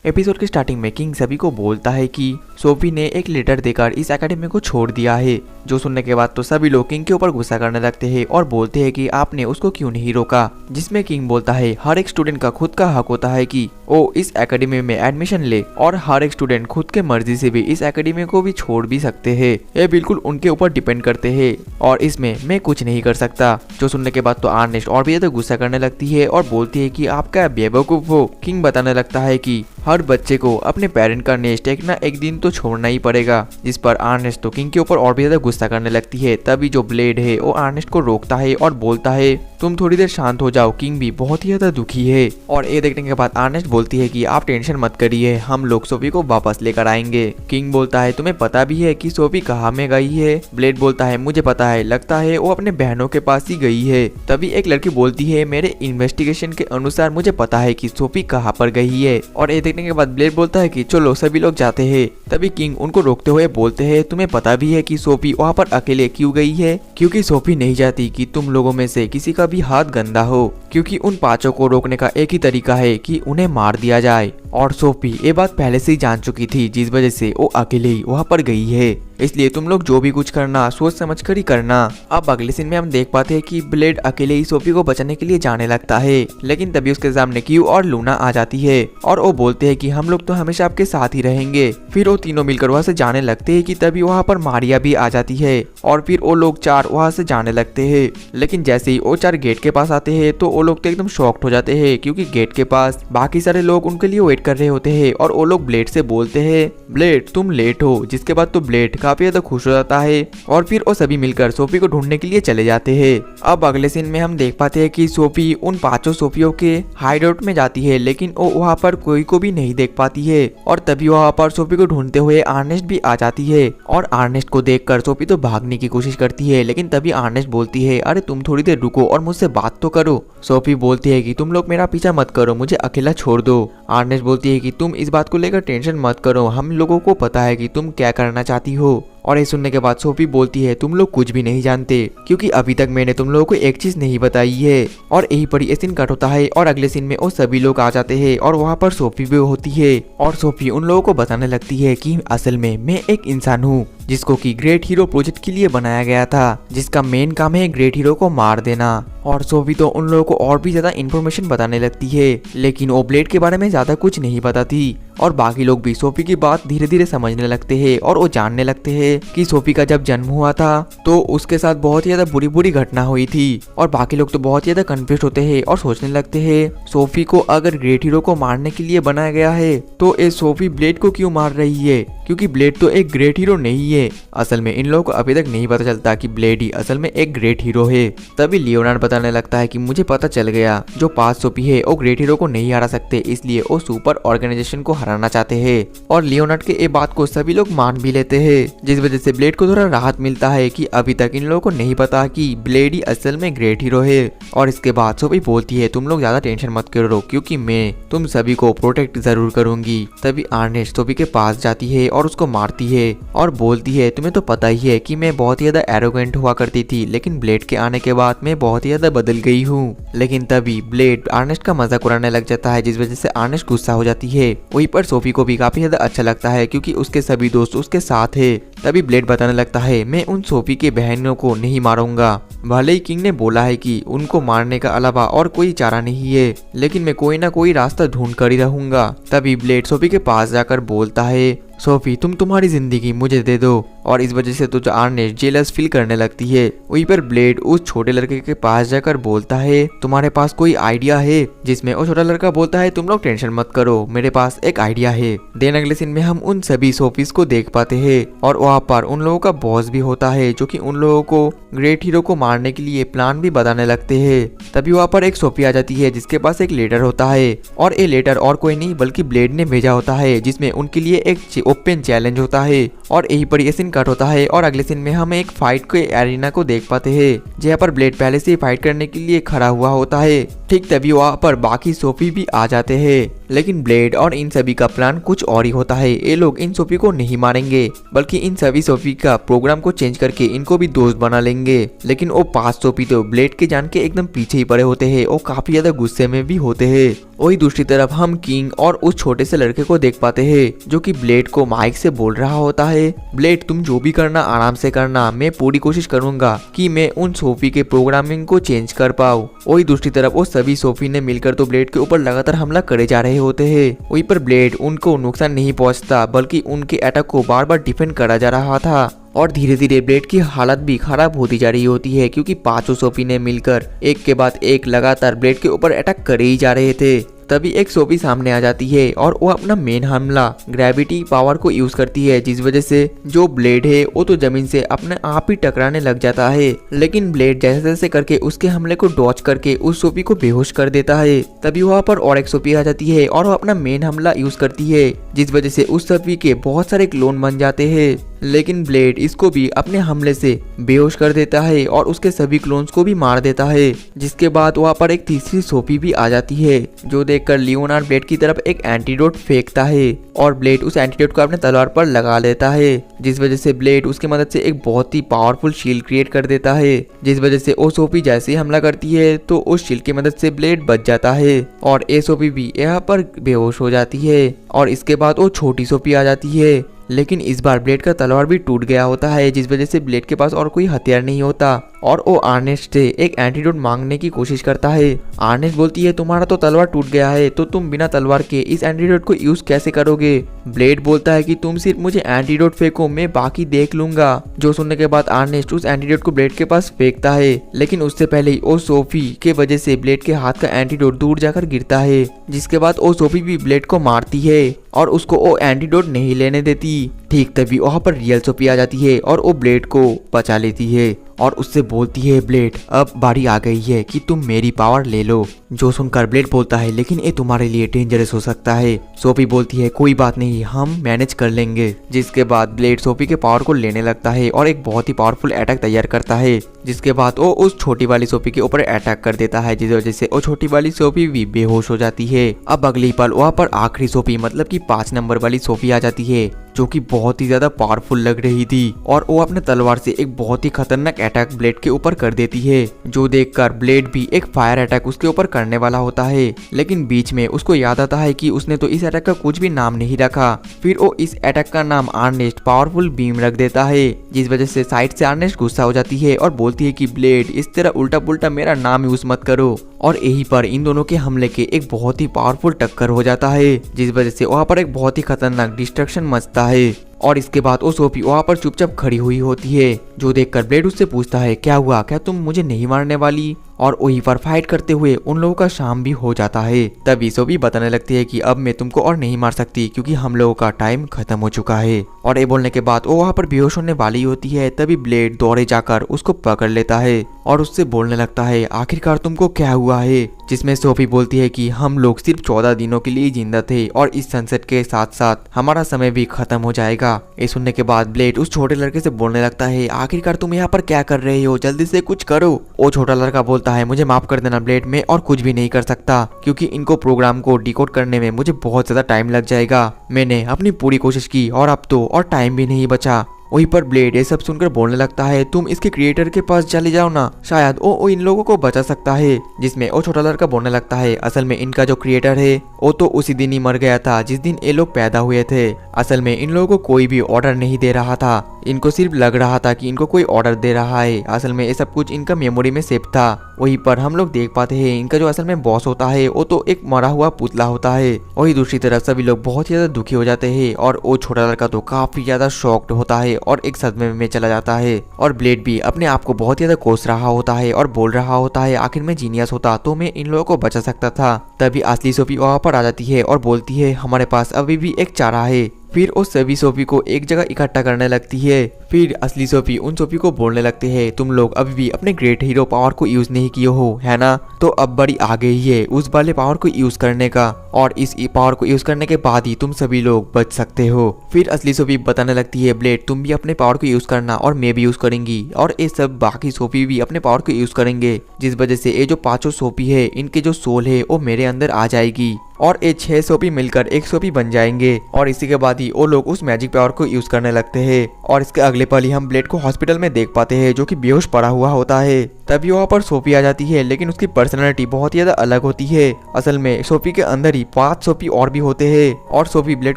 Episode की starting में king सभी को बोलता है कि सोफी ने एक लेटर देकर इस एकेडमी को छोड़ दिया है। जो सुनने के बाद तो सभी लोग किंग के ऊपर गुस्सा करने लगते हैं और बोलते हैं कि आपने उसको क्यों नहीं रोका। जिसमें किंग बोलता है हर एक स्टूडेंट का खुद का हक होता है कि वो इस एकेडमी में एडमिशन ले और हर एक स्टूडेंट खुद के मर्जी से भी इस एकेडमी को भी छोड़ भी सकते हैं। ये बिल्कुल उनके ऊपर डिपेंड करते हैं और इसमें मैं कुछ नहीं कर सकता। जो सुनने के बाद तो आर्नेस्ट और भी ज्यादा गुस्सा करने लगती है और बोलती है कि आप क्या बेवकूफ हो। किंग बताने लगता है कि हर बच्चे को अपने पेरेंट का नेस्ट एक ना एक दिन तो छोड़ना ही पड़ेगा। जिस पर आर्नेस्ट तो किंग के ऊपर और भी ज्यादा गुस्सा करने लगती है। तभी जो ब्लेड है वो आर्नेस्ट को रोकता है और बोलता है तुम थोड़ी देर शांत हो जाओ। किंग भी बहुत ही ज्यादा दुखी है और ये देखने के बाद आर्नेस्ट बोलती है कि आप टेंशन मत करिए, हम लोग सोफी को वापस लेकर आएंगे। किंग बोलता है तुम्हें पता भी है कि सोफी कहाँ में गई है। ब्लेड बोलता है मुझे पता है, लगता है वो अपने बहनों के पास ही गई है। तभी एक लड़की बोलती है मेरे इन्वेस्टिगेशन के अनुसार मुझे पता है कि सोफी कहाँ पर गई है। और ये देखने के बाद ब्लेड बोलता है कि चलो सभी लोग जाते हैं। तभी किंग उनको रोकते हुए बोलते हैं तुम्हें पता भी है कि सोफी वहाँ पर अकेले क्यों गई है, क्योंकि सोफी नहीं चाहती कि तुम लोगों में से किसी का भी हाथ गंदा हो, क्योंकि उन पांचों को रोकने का एक ही तरीका है कि उन्हें मार दिया जाए। और सोफी ये बात पहले से ही जान चुकी थी, जिस वजह से वो अकेले ही वहाँ पर गई है। इसलिए तुम लोग जो भी कुछ करना सोच समझ कर ही करना। अब अगले सीन में हम देख पाते हैं कि ब्लेड अकेले ही सोफी को बचाने के लिए जाने लगता है, लेकिन तभी उसके सामने क्यू और लूना आ जाती है और वो बोलते हैं कि हम लोग तो हमेशा आपके साथ ही रहेंगे। फिर वो तीनों मिलकर वहाँ से जाने लगते हैं कि तभी वहाँ पर मारिया भी आ जाती है और फिर वो लोग चार वहाँ से जाने लगते हैं। लेकिन जैसे ही वो चार गेट के पास आते हैं तो वो लोग तो एकदम शॉक्ड हो जाते हैं, क्योंकि गेट के पास बाकी सारे लोग उनके लिए वेट कर रहे होते हैं और वो लोग ब्लेड से बोलते हैं ब्लेड तुम लेट हो। जिसके बाद तो ब्लेड काफी ज्यादा खुश हो जाता है और फिर वो सभी मिलकर सोफी को ढूंढने के लिए चले जाते हैं। अब अगले सीन में हम देख पाते हैं कि सोफी उन पांचों सोफियों के हाइडआउट में जाती है, लेकिन वो वहाँ पर कोई को भी नहीं देख पाती है। और तभी वहाँ पर सोफी को ढूंढते हुए आर्नेस्ट भी आ जाती है और आर्नेस्ट को देखकर सोफी तो भागने की कोशिश करती है, लेकिन तभी आर्नेस्ट बोलती है अरे तुम थोड़ी देर रुको और मुझसे बात तो करो। सोफी बोलती है कि तुम लोग मेरा पीछा मत करो, मुझे अकेला छोड़ दो। आर्नेस्ट बोलती है कि तुम इस बात को लेकर टेंशन मत करो, हम लोगों को पता है कि तुम क्या करना चाहती हो। और ये सुनने के बाद सोफी बोलती है तुम लोग कुछ भी नहीं जानते, क्योंकि अभी तक मैंने तुम लोगों को एक चीज नहीं बताई है। और यही पर ये सीन कट होता है और अगले सीन में वो सभी लोग आ जाते हैं और वहाँ पर सोफी भी होती है और सोफी उन लोगों को बताने लगती है कि असल में मैं एक इंसान हूँ जिसको कि ग्रेट हीरो प्रोजेक्ट के लिए बनाया गया था, जिसका मेन काम है ग्रेट हीरो को मार देना। और सोफी तो उन लोगों को और भी ज्यादा इन्फॉर्मेशन बताने लगती है, लेकिन वो ब्लेड के बारे में ज्यादा कुछ नहीं बताती। और बाकी लोग भी सोफी की बात धीरे धीरे समझने लगते हैं और वो जानने लगते हैं कि सोफी का जब जन्म हुआ था तो उसके साथ बहुत ही ज्यादा बुरी बुरी घटना हुई थी। और बाकी लोग तो बहुत ही ज्यादा कंफ्यूज होते हैं और सोचने लगते हैं सोफी को अगर ग्रेट हीरो को मारने के लिए बनाया गया है तो ये सोफी ब्लेड को क्यों मार रही है, क्योंकि ब्लेड तो एक ग्रेट हीरो नहीं है। असल में इन लोगों को अभी तक नहीं पता चलता कि ब्लेड ही असल में एक ग्रेट हीरो है। तभी लियोनार्ड बताने लगता है कि मुझे पता चल गया, जो 5 सोफी है वो ग्रेट हीरो को नहीं हरा सकते, इसलिए वो सुपर ऑर्गेनाइजेशन को हराना चाहते हैं। और लियोनार्ड के ये बात को सभी लोग मान भी लेते हैं, जिस वजह से ब्लेड को थोड़ा राहत मिलता है कि अभी तक इन लोगों को नहीं पता कि ब्लेड ही असल में ग्रेट हीरो है। और इसके बाद सोफी बोलती है तुम लोग ज्यादा टेंशन मत करो, क्योंकि मैं तुम सभी को प्रोटेक्ट जरूर करूंगी। तभी आर्नेस्ट सोफी के पास जाती है और उसको मारती है और बोलती है तुम्हें तो पता ही है कि मैं बहुत ही ज्यादा एरोगेंट हुआ करती थी, लेकिन ब्लेड के आने के बाद मैं बहुत ही ज्यादा बदल गई हूँ। लेकिन तभी ब्लेड आर्नेस्ट का मजाक उड़ाने लग जाता है, जिस वजह से आर्नेस्ट गुस्सा हो जाती है। वहीं पर सोफी को भी काफी ज्यादा अच्छा लगता है, क्योंकि उसके सभी दोस्त उसके साथ है। तभी ब्लेड बताने लगता है मैं उन सोफी के बहनों को नहीं मारूंगा, भले ही किंग ने बोला है कि उनको मारने का अलावा और कोई चारा नहीं है, लेकिन मैं कोई ना कोई रास्ता ढूंढ कर ही रहूंगा। तभी ब्लेड सोफी के पास जाकर बोलता है सोफी तुम तुम्हारी जिंदगी मुझे दे दो। और इस वजह से तो आर्नेस्ट जेलस फील करने लगती है। वहीं पर ब्लेड उस छोटे लड़के के पास जाकर बोलता है तुम्हारे पास कोई आइडिया है, जिसमें वो छोटा लड़का बोलता है तुम लोग टेंशन मत करो, मेरे पास एक आइडिया है। देन अगले सीन में हम उन सभी सोफीज को देख पाते हैं और वहाँ पर उन लोगों का बॉस भी होता है, जो कि उन लोगों को ग्रेट हीरो को मारने के लिए प्लान भी बताने लगते हैं। तभी वहाँ पर एक सोफी आ जाती है जिसके पास एक लेटर होता है और ये लेटर और कोई नहीं बल्कि ब्लेड ने भेजा होता है, जिसमें उनके लिए एक ओपन चैलेंज होता है। और यही पर ये सीन कट होता है और अगले सीन में हम एक फाइट के एरिना को देख पाते हैं, जहाँ पर ब्लेड पहले से फाइट करने के लिए खड़ा हुआ होता है। ठीक तभी वहाँ पर बाकी सोफी भी आ जाते हैं, लेकिन ब्लेड और इन सभी का प्लान कुछ और ही होता है। ये लोग इन सोफी को नहीं मारेंगे, बल्कि इन सभी सोफी का प्रोग्राम को चेंज करके इनको भी दोस्त बना लेंगे। लेकिन वो 5 सोफी तो ब्लेड के जान के एकदम पीछे ही पड़े होते हैं और काफी ज्यादा गुस्से में भी होते हैं। वही दूसरी तरफ हम किंग और उस छोटे से लड़के को देख पाते हैं, जो कि ब्लेड को माइक से बोल रहा होता है, ब्लेड तुम जो भी करना आराम से करना, मैं पूरी कोशिश करूंगा कि मैं उन सोफी के प्रोग्रामिंग को चेंज कर पाऊँ। वही दूसरी तरफ वो सभी सोफी ने मिलकर तो ब्लेड के ऊपर लगातार हमला करे जा रहे होते हैं। वहीं पर ब्लेड उनको नुकसान नहीं पहुंचता, बल्कि उनके अटैक को बार बार डिफेंड करा जा रहा था। और धीरे धीरे ब्लेड की हालत भी खराब होती जा रही होती है, क्योंकि 5 सोफी ने मिलकर एक के बाद एक लगातार ब्लेड के ऊपर अटैक करे ही जा रहे थे। तभी एक सोफी सामने आ जाती है और वो अपना मेन हमला ग्रेविटी पावर को यूज करती है, जिस वजह से जो ब्लेड है वो तो जमीन से अपने आप ही टकराने लग जाता है। लेकिन ब्लेड जैसे जैसे करके उसके हमले को डॉच करके उस सोफी को बेहोश कर देता है। तभी वहाँ पर और एक सोफी आ जाती है और वो अपना मेन हमला यूज करती है, जिस वजह से उस सोफी के बहुत सारे क्लोन बन जाते हैं। लेकिन ब्लेड इसको भी अपने हमले से बेहोश कर देता है और उसके सभी क्लोन्स को भी मार देता है। जिसके बाद वहाँ पर एक तीसरी सोफी भी आ जाती है, जो देखकर लियोनार्ड ब्लेड की तरफ एक एंटीडोट फेंकता है और ब्लेड उस एंटीडोट को अपने तलवार पर लगा लेता है, जिस वजह से ब्लेड उसकी मदद से एक बहुत ही पावरफुल शील्ड क्रिएट कर देता है। जिस वजह से ओ सोफी जैसे ही हमला करती है तो उस शील्ड की मदद से ब्लेड बच जाता है और ए सोफी भी यहाँ पर बेहोश हो जाती है। और इसके बाद वो छोटी सोफी आ जाती है, लेकिन इस बार ब्लेड का तलवार भी टूट गया होता है, जिस वजह से ब्लेड के पास और कोई हथियार नहीं होता और वो आर्नेस्ट से एक एंटीडोट मांगने की कोशिश करता है। आर्नेस्ट बोलती है तुम्हारा तो तलवार टूट गया है, तो तुम बिना तलवार के इस एंटीडोट को यूज कैसे करोगे। ब्लेड बोलता है कि तुम सिर्फ मुझे एंटीडोट फेंको, मैं बाकी देख लूंगा। जो सुनने के बाद आर्नेस्ट उस एंटीडोट को ब्लेड के पास फेंकता है, लेकिन उससे पहले ही ओ सोफी के वजह से ब्लेड के हाथ का एंटीडोट दूर जाकर गिरता है। जिसके बाद ओ सोफी भी ब्लेड को मारती है और उसको वो एंटीडोट नहीं लेने देती। ठीक तभी वहाँ पर रियल सोफी आ जाती है और वो ब्लेड को बचा लेती है और उससे बोलती है ब्लेड अब बारी आ गई है कि तुम मेरी पावर ले लो। जो सुनकर ब्लेड बोलता है लेकिन ये तुम्हारे लिए डेंजरस हो सकता है। सोफी बोलती है कोई बात नहीं, हम मैनेज कर लेंगे। जिसके बाद ब्लेड सोफी के पावर को लेने लगता है और एक बहुत ही पावरफुल अटैक तैयार करता है। जिसके बाद वो उस छोटी वाली सोफी के ऊपर अटैक कर देता है, जिस वजह से वो छोटी वाली सोफी भी बेहोश हो जाती है। अब अगली पल वहाँ पर आखिरी सोफी मतलब कि 5 नंबर वाली सोफी आ जाती है, जो कि बहुत ही ज्यादा पावरफुल लग रही थी और वो अपने तलवार से एक बहुत ही खतरनाक अटैक ब्लेड के ऊपर कर देती है। जो देखकर ब्लेड भी एक फायर अटैक उसके ऊपर करने वाला होता है, लेकिन बीच में उसको याद आता है कि उसने तो इस अटैक का कुछ भी नाम नहीं रखा। फिर वो इस अटैक का नाम आर्नेस्ट पावरफुल बीम रख देता है, जिस वजह से साइड से आर्नेस्ट गुस्सा हो जाती है और बोलती है कि ब्लेड इस तरह उल्टा पुल्टा मेरा नाम यूज मत करो। और यहीं पर इन दोनों के हमले के एक बहुत ही पावरफुल टक्कर हो जाता है, जिस वजह से वहाँ पर एक बहुत ही खतरनाक डिस्ट्रक्शन मचता है। और इसके बाद वो सोफी वहाँ पर चुपचाप खड़ी हुई होती है। जो देखकर ब्लेड उससे पूछता है क्या हुआ, क्या तुम मुझे नहीं मारने वाली। और वहीं पर फाइट करते हुए उन लोगों का शाम भी हो जाता है। तभी सोफी बताने लगती है कि अब मैं तुमको और नहीं मार सकती क्योंकि हम लोगों का टाइम खत्म हो चुका है। और ये बोलने के बाद वो वहाँ पर बेहोश होने वाली होती है। तभी ब्लेड दौड़े जाकर उसको पकड़ लेता है और उससे बोलने लगता है आखिरकार तुमको क्या हुआ है। जिसमें सोफी बोलती है कि हम लोग सिर्फ 14 दिनों के लिए जिंदा थे और इस सनसेट के साथ साथ हमारा समय भी खत्म हो जाएगा। ये सुनने के बाद ब्लेड उस छोटे लड़के से बोलने लगता है आखिरकार तुम यहाँ पर क्या कर रहे हो, जल्दी से कुछ करो। वो छोटा लड़का बोलता है मुझे माफ कर देना ब्लेड, में और कुछ भी नहीं कर सकता क्योंकि इनको प्रोग्राम को डिकोड करने में मुझे बहुत ज्यादा टाइम लग जाएगा। मैंने अपनी पूरी कोशिश की और अब तो और टाइम भी नहीं बचा। वहीं पर ब्लेड ये सब सुनकर बोलने लगता है तुम इसके क्रिएटर के पास चले जाओ ना, शायद वो इन लोगों को बचा सकता है। जिसमें वो छोटा लड़का बोलने लगता है असल में इनका जो क्रिएटर है वो तो उसी दिन ही मर गया था जिस दिन ये लोग पैदा हुए थे। असल में इन लोगों को कोई भी ऑर्डर नहीं दे रहा था, इनको सिर्फ लग रहा था कि इनको कोई ऑर्डर दे रहा है। असल में ये सब कुछ इनका मेमोरी में सेव था। वहीं पर हम लोग देख पाते हैं इनका जो असल में बॉस होता है वो तो एक मरा हुआ पुतला होता है। वही दूसरी तरफ सभी लोग बहुत ज्यादा दुखी हो जाते हैं और वो छोटा लड़का तो काफी ज्यादा शॉक्ड होता है और एक सदमे में चला जाता है। और ब्लेड भी अपने आप को बहुत ज्यादा कोस रहा होता है और बोल रहा होता है आखिर में जीनियस होता तो मैं इन लोगों को बचा सकता था। तभी असली सोफी वहाँ पर आ जाती है और बोलती है हमारे पास अभी भी एक चारा है। फिर वो सभी सोफी को एक जगह इकट्ठा करने लगती है। फिर असली सोफी उन सोफी को बोलने लगते हैं, तुम लोग अभी भी अपने ग्रेट हीरो पावर को यूज नहीं किए हो, है ना? तो अब बड़ी आ गई है उस वाले पावर को यूज करने का, और इस पावर को यूज करने के बाद ही तुम सभी लोग बच सकते हो। फिर असली सोफी बताने लगती है, ब्लेड तुम भी अपने पावर को यूज करना और मैं भी यूज करेंगी, और ये सब बाकी सोफी भी अपने पावर को यूज करेंगे, जिस वजह से ये जो 5 सोफी है इनके जो सोल है वो मेरे अंदर आ जाएगी, और ये 6 सोफी मिलकर एक सोफी बन जाएंगे। और इसी के बाद ही वो लोग उस मैजिक पावर को यूज करने लगते हैं। और इसके अगले पल ही हम ब्लेड को हॉस्पिटल में देख पाते हैं, जो कि बेहोश पड़ा हुआ होता है। तभी वहाँ पर सोफी आ जाती है, लेकिन उसकी पर्सनैलिटी बहुत ही ज्यादा अलग होती है। असल में सोफी के अंदर ही 5 सोफी और भी होते हैं, और सोफी ब्लेड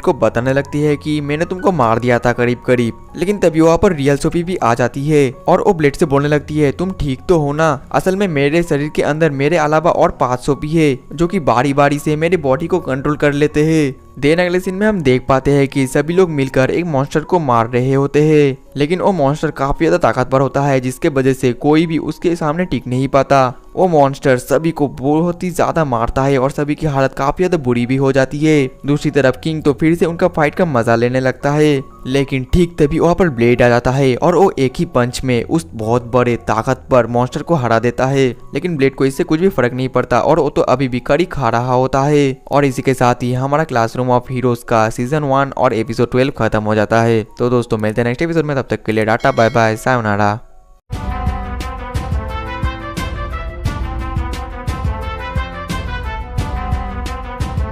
को बताने लगती है कि मैंने तुमको मार दिया था करीब करीब। लेकिन तभी वहाँ पर रियल सोफी भी आ जाती है, और वो ब्लेड से बोलने लगती है, तुम ठीक तो हो ना? असल में मेरे शरीर के अंदर मेरे अलावा और 5 सोफी है, जो कि बारी बारी से मेरे बॉडी को कंट्रोल कर लेते हैं। देन अगले सीन में हम देख पाते हैं कि सभी लोग मिलकर एक मॉन्स्टर को मार रहे होते हैं, लेकिन वो मॉन्स्टर काफी ज्यादा ताकतवर होता है, जिसके वजह से कोई भी उसके सामने टिक नहीं पाता। वो मॉन्स्टर सभी को बहुत ही ज्यादा मारता है, और सभी की हालत काफी ज्यादा बुरी भी हो जाती है। दूसरी तरफ किंग तो फिर से उनका फाइट का मजा लेने लगता है, लेकिन ठीक तभी वहाँ पर ब्लेड आ जाता है, और वो एक ही पंच में उस बहुत बड़े ताकतवर मॉन्स्टर को हरा देता है। लेकिन ब्लेड को इससे कुछ भी फर्क नहीं पड़ता, और वो तो अभी भी कड़ी खा रहा होता है। और इसी के साथ ही हमारा क्लासरूम ऑफ हीरोज का सीजन 1 और एपिसोड 12 खत्म हो जाता है। तो दोस्तों मिलते हैं नेक्स्ट एपिसोड में, तब तक के लिए टाटा बाय बाय सायोनारा।